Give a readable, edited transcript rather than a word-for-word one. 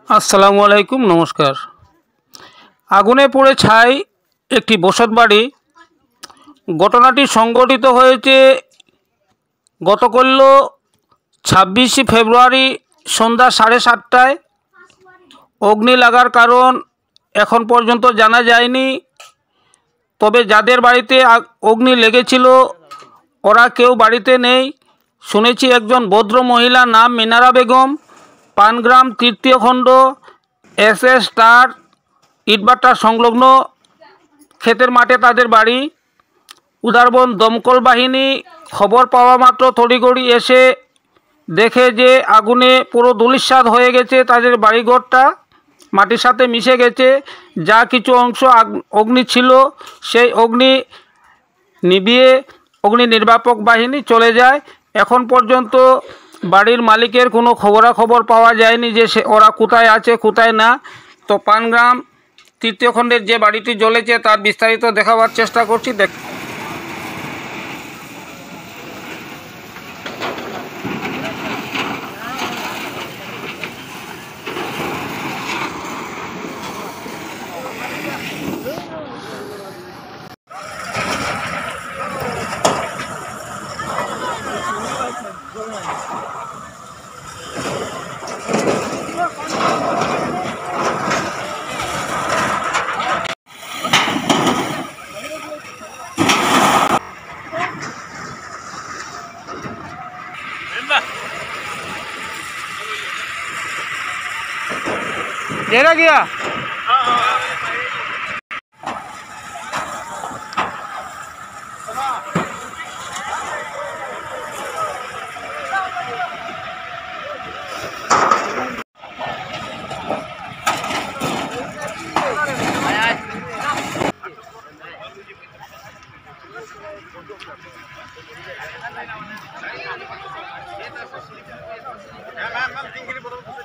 আসসালামু আলাইকুম, নমস্কার। আগুনে পুড়ে ছাই একটি বসতবাড়ি। ঘটনাটি সংঘটিত হয়েছে গতকাল 26শে ফেব্রুয়ারি সন্ধ্যা 7:30টায়। অগ্নি লাগার কারণ এখন পর্যন্ত জানা যায়নি। তবে যাদের বাড়িতে অগ্নি লেগেছিল ওরা কেউ বাড়িতে নেই। শুনেছি একজন ভদ্র মহিলা, নাম মিনারা বেগম, পানগ্রাম তৃতীয় খণ্ড SS স্টার ইটভাটা সংলগ্ন ক্ষেতের মাঠে তাদের বাড়ি। উদারবন দমকল বাহিনী খবর পাওয়া মাত্র তড়িঘড়ি এসে দেখে যে আগুনে পুরো ধূলিসাৎ হয়ে গেছে। তাদের বাড়িঘরটা মাটির সাথে মিশে গেছে। যা কিছু অংশ অগ্নি ছিল সেই অগ্নি নিভিয়ে অগ্নি নির্বাপক বাহিনী চলে যায়। এখন পর্যন্ত বাড়ির মালিকের কোনো খবরাখবর পাওয়া যায়নি যে ওরা কোথায় আছে কোথায় না। তো পানগ্রাম তৃতীয় খণ্ডের যে বাড়িটি জ্বলেছে তার বিস্তারিত দেখাবার চেষ্টা করছি। घेरा गया। मैम